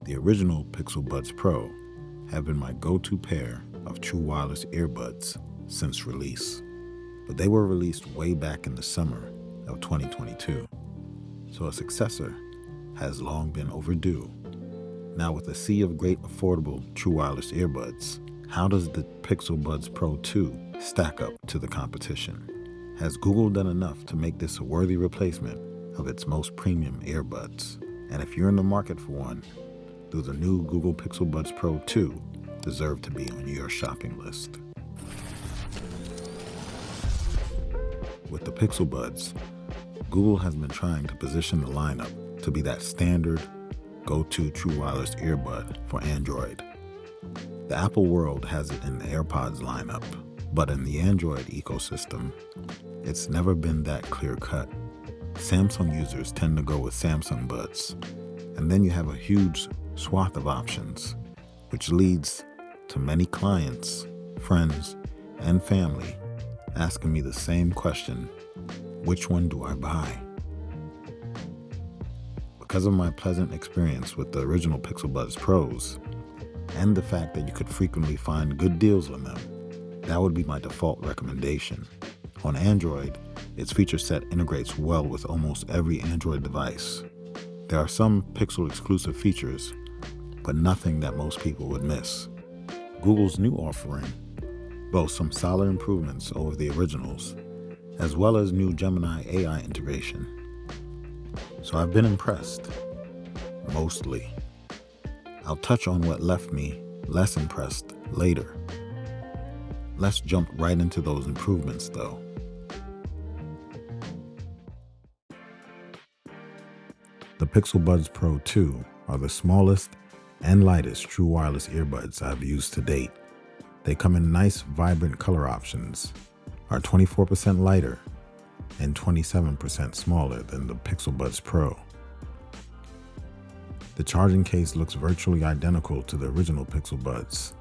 The original Pixel Buds Pro have been my go-to pair of true wireless earbuds since release, but they were released way back in the summer of 2022, so a successor has long been overdue. Now, with a sea of great affordable true wireless earbuds, how does the Pixel Buds Pro 2 stack up to the competition? Has Google done enough to make this a worthy replacement of its most premium earbuds? And if you're in the market for one, do the new Google Pixel Buds Pro 2 deserve to be on your shopping list? With the Pixel Buds, Google has been trying to position the lineup to be that standard go-to true wireless earbud for Android. The Apple world has it in the AirPods lineup, but in the Android ecosystem, it's never been that clear-cut. Samsung users tend to go with Samsung Buds, and then you have a huge swath of options, which leads to many clients, friends, and family asking me the same question: which one do I buy? Because of my pleasant experience with the original Pixel Buds Pros, and the fact that you could frequently find good deals on them, that would be my default recommendation. On Android, its feature set integrates well with almost every Android device. There are some Pixel exclusive features, but nothing that most people would miss. Google's new offering boasts some solid improvements over the originals, as well as new Gemini AI integration. So I've been impressed, mostly. I'll touch on what left me less impressed later. Let's jump right into those improvements though. The Pixel Buds Pro 2 are the smallest and lightest true wireless earbuds I've used to date. They come in nice, vibrant color options, are 24% lighter, and 27% smaller than the Pixel Buds Pro. The charging case looks virtually identical to the original Pixel Buds,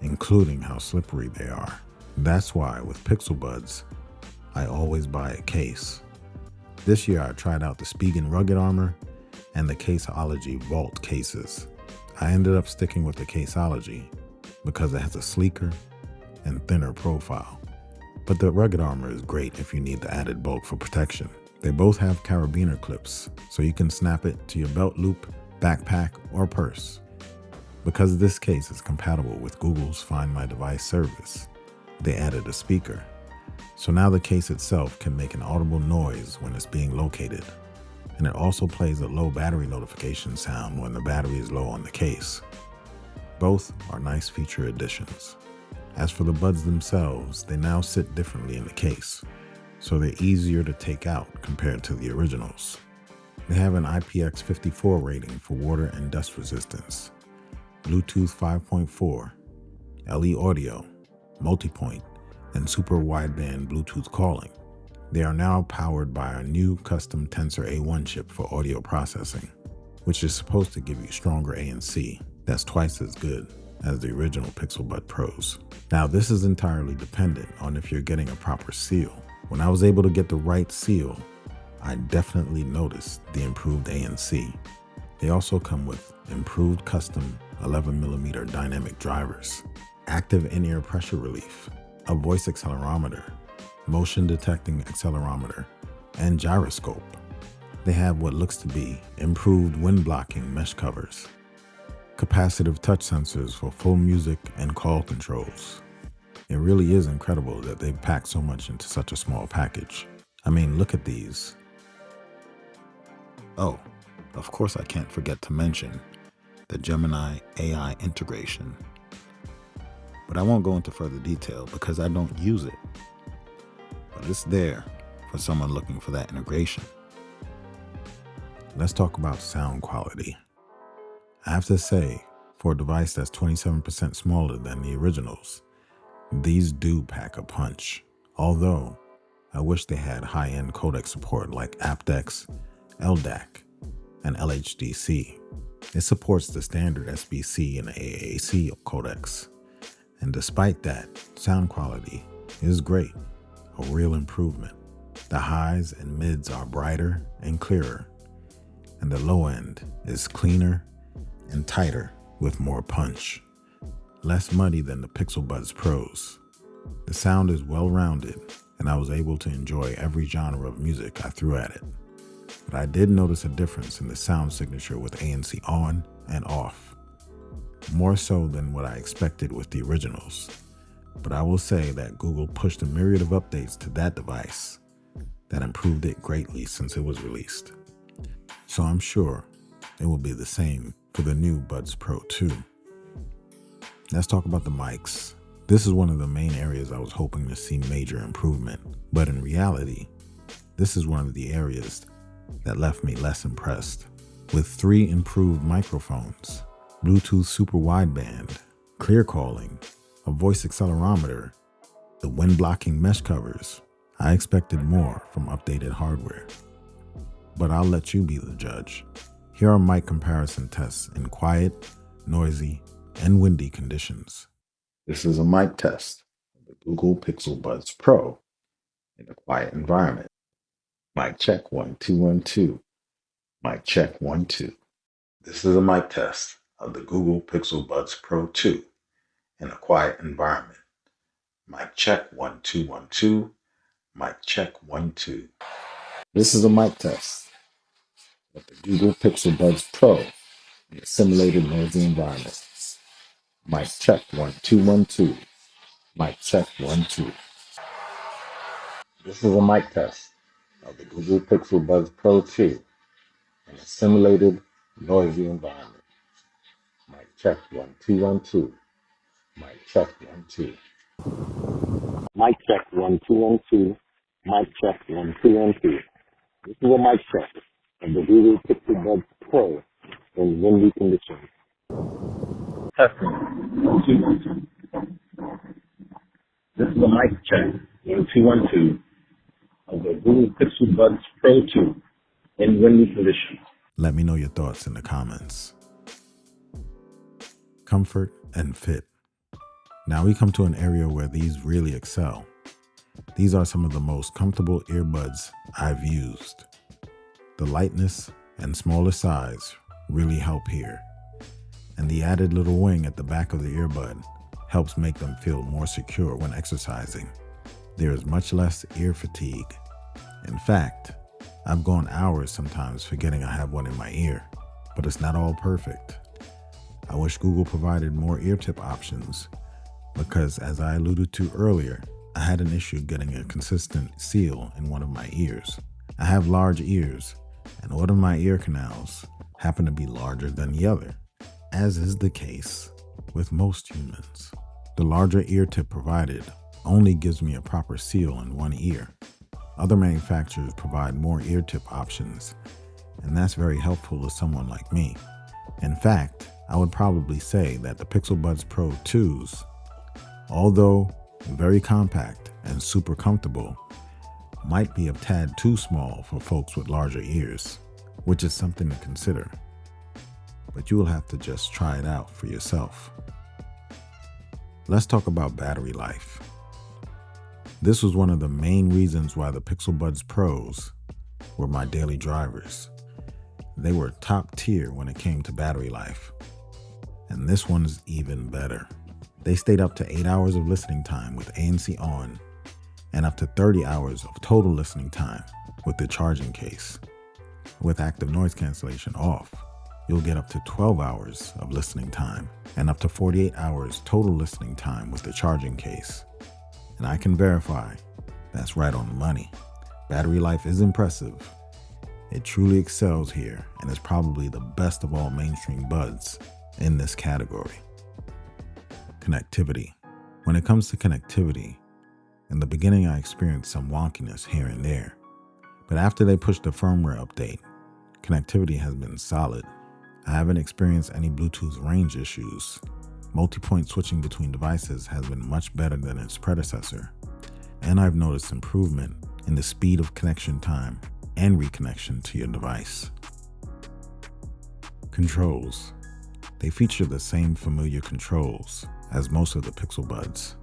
including how slippery they are. That's why with Pixel Buds, I always buy a case. This year I tried out the Spigen Rugged Armor and the Caseology Vault cases. I ended up sticking with the Caseology because it has a sleeker and thinner profile. But the Rugged Armor is great if you need the added bulk for protection. They both have carabiner clips, so you can snap it to your belt loop, backpack, or purse. Because this case is compatible with Google's Find My Device service, they added a speaker. So now the case itself can make an audible noise when it's being located. And it also plays a low battery notification sound when the battery is low on the case. Both are nice feature additions. As for the buds themselves, they now sit differently in the case, so they're easier to take out compared to the originals. They have an IPX54 rating for water and dust resistance, Bluetooth 5.4, LE audio, multipoint, and super wideband Bluetooth calling. They are now powered by our new custom Tensor A1 chip for audio processing, which is supposed to give you stronger ANC. That's twice as good as the original Pixel Bud Pros. Now, this is entirely dependent on if you're getting a proper seal. When I was able to get the right seal, I definitely noticed the improved ANC. They also come with improved custom 11mm dynamic drivers, active in-ear pressure relief, a voice accelerometer, motion detecting accelerometer, and gyroscope. They have what looks to be improved wind blocking mesh covers, capacitive touch sensors for full music and call controls. It really is incredible that they've packed so much into such a small package. I mean, look at these. Oh, of course I can't forget to mention the Gemini AI integration. But I won't go into further detail because I don't use it. But it's there for someone looking for that integration. Let's talk about sound quality. I have to say, for a device that's 27% smaller than the originals, these do pack a punch. Although, I wish they had high-end codec support like aptX, LDAC, and LHDC. It supports the standard SBC and AAC codecs. And despite that, sound quality is great, a real improvement. The highs and mids are brighter and clearer, and the low end is cleaner and tighter with more punch. Less muddy than the Pixel Buds Pros. The sound is well-rounded, and I was able to enjoy every genre of music I threw at it. But I did notice a difference in the sound signature with ANC on and off, more so than what I expected with the originals. But I will say that Google pushed a myriad of updates to that device that improved it greatly since it was released. So I'm sure it will be the same for the new Buds Pro 2. Let's talk about the mics. This is one of the main areas I was hoping to see major improvement, but in reality, this is one of the areas that left me less impressed. With 3 improved microphones, Bluetooth super wideband, clear calling, a voice accelerometer, the wind blocking mesh covers, I expected more from updated hardware. But I'll let you be the judge. Here are mic comparison tests in quiet, noisy, and windy conditions. This is a mic test of the Google Pixel Buds Pro in a quiet environment. Mic check 1 2 1 2. Mic check 1 2. This is a mic test of the Google Pixel Buds Pro 2 in a quiet environment. Mic check 1 2 1 2. Mic check 1 2. This is a mic test of the Google Pixel Buds Pro in a simulated noisy environment. Mic check 1 2 1 2. Mic check 1 2. This is a mic test of the Google Pixel Buds Pro 2 in a simulated noisy environment. Mic check 1 2 1 2. Mic check 1 2. Mic check 1 2 1 2. Mic check 1 2 1 2. This is a mic check of the Google Pixel Buds Pro in windy conditions. Testing 1 2 1 2. This is a mic check 1 2 1 2 of the Google Pixel Buds Pro 2 in windy conditions. Let me know your thoughts in the comments. Comfort and fit. Now we come to an area where these really excel. These are some of the most comfortable earbuds I've used. The lightness and smaller size really help here. And the added little wing at the back of the earbud helps make them feel more secure when exercising. There is much less ear fatigue. In fact, I've gone hours sometimes forgetting I have one in my ear, but it's not all perfect. I wish Google provided more ear tip options because, as I alluded to earlier, I had an issue getting a consistent seal in one of my ears. I have large ears, and one of my ear canals happen to be larger than the other, as is the case with most humans. The larger ear tip provided only gives me a proper seal in one ear. Other manufacturers provide more ear tip options, and that's very helpful to someone like me. In fact, I would probably say that the Pixel Buds Pro 2s, although very compact and super comfortable, might be a tad too small for folks with larger ears, which is something to consider. But you will have to just try it out for yourself. Let's talk about battery life. This was one of the main reasons why the Pixel Buds Pros were my daily drivers. They were top tier when it came to battery life. And this one is even better. They stayed up to 8 hours of listening time with ANC on, and up to 30 hours of total listening time with the charging case. With active noise cancellation off, you'll get up to 12 hours of listening time and up to 48 hours total listening time with the charging case. And I can verify that's right on the money. Battery life is impressive. It truly excels here and is probably the best of all mainstream buds in this category. Connectivity. When it comes to connectivity, in the beginning I experienced some wonkiness here and there, but after they pushed the firmware update, connectivity has been solid. I haven't experienced any Bluetooth range issues. Multi-point switching between devices has been much better than its predecessor, and I've noticed improvement in the speed of connection time and reconnection to your device. Controls. They feature the same familiar controls as most of the Pixel Buds.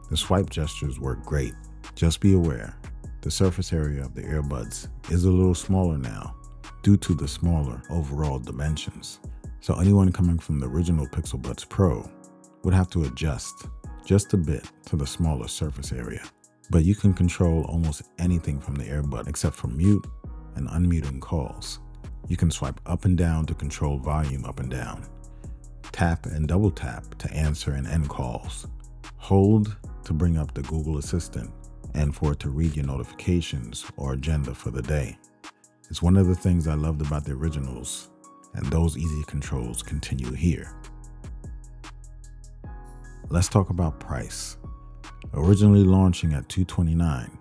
The swipe gestures work great. Just be aware, the surface area of the earbuds is a little smaller now due to the smaller overall dimensions. So anyone coming from the original Pixel Buds Pro would have to adjust just a bit to the smaller surface area. But you can control almost anything from the earbud except for mute and unmuting calls. You can swipe up and down to control volume up and down, tap and double tap to answer and end calls, hold to bring up the Google Assistant and for it to read your notifications or agenda for the day. It's one of the things I loved about the originals, and those easy controls continue here. Let's talk about price. Originally launching at $229,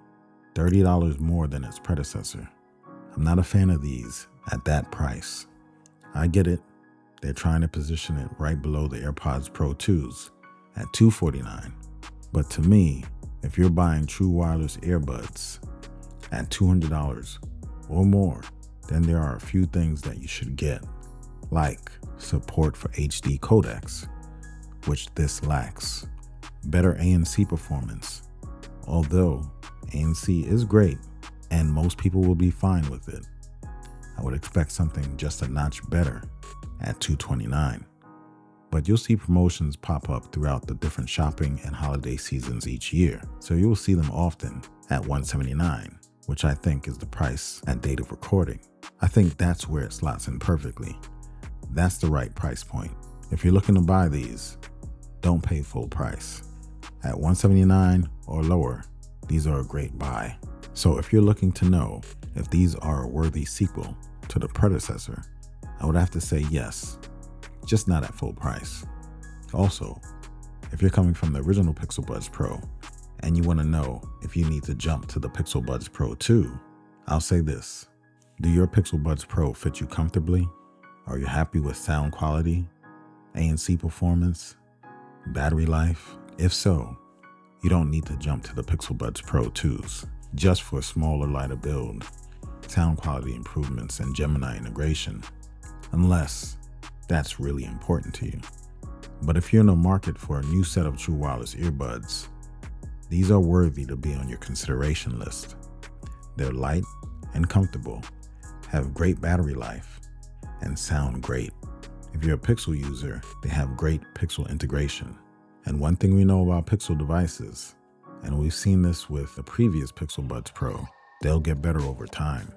$30 more than its predecessor. I'm not a fan of these at that price. I get it, they're trying to position it right below the AirPods Pro 2s at $249. But to me, if you're buying true wireless earbuds at $200 or more, then there are a few things that you should get, like support for HD codecs, which this lacks, better ANC performance, although ANC is great and most people will be fine with it. I would expect something just a notch better at $229. But you'll see promotions pop up throughout the different shopping and holiday seasons each year, so you'll see them often at $179, which I think is the price at date of recording. I think that's where it slots in perfectly. That's the right price point. If you're looking to buy these, don't pay full price. At $179 or lower, these are a great buy. So if you're looking to know if these are a worthy sequel to the predecessor, I would have to say yes, just not at full price. Also, if you're coming from the original Pixel Buds Pro and you want to know if you need to jump to the Pixel Buds Pro 2, I'll say this. Do your Pixel Buds Pro fit you comfortably? Are you happy with sound quality, ANC performance, battery life? If so, you don't need to jump to the Pixel Buds Pro 2s just for a smaller, lighter build, sound quality improvements, and Gemini integration, unless that's really important to you. But if you're in the market for a new set of true wireless earbuds, these are worthy to be on your consideration list. They're light and comfortable, have great battery life, and sound great. If you're a Pixel user, they have great Pixel integration. And one thing we know about Pixel devices, and we've seen this with the previous Pixel Buds Pro, they'll get better over time.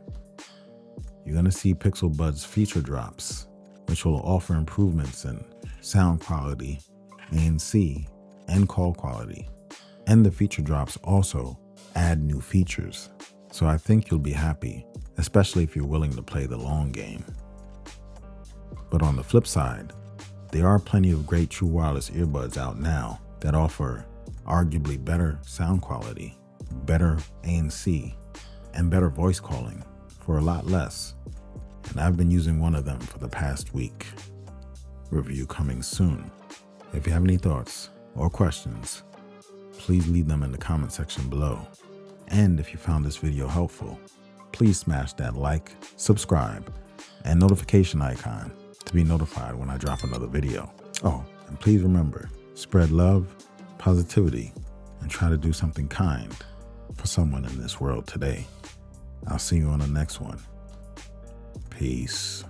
You're going to see Pixel Buds feature drops, which will offer improvements in sound quality, ANC, and call quality. And the feature drops also add new features. So I think you'll be happy, especially if you're willing to play the long game. But on the flip side, there are plenty of great true wireless earbuds out now that offer arguably better sound quality, better ANC, and better voice calling for a lot less. And I've been using one of them for the past week. Review coming soon. If you have any thoughts or questions, please leave them in the comment section below. And if you found this video helpful, please smash that like, subscribe, and notification icon to be notified when I drop another video. Oh, and please remember, spread love, positivity, and try to do something kind for someone in this world today. I'll see you on the next one. Peace.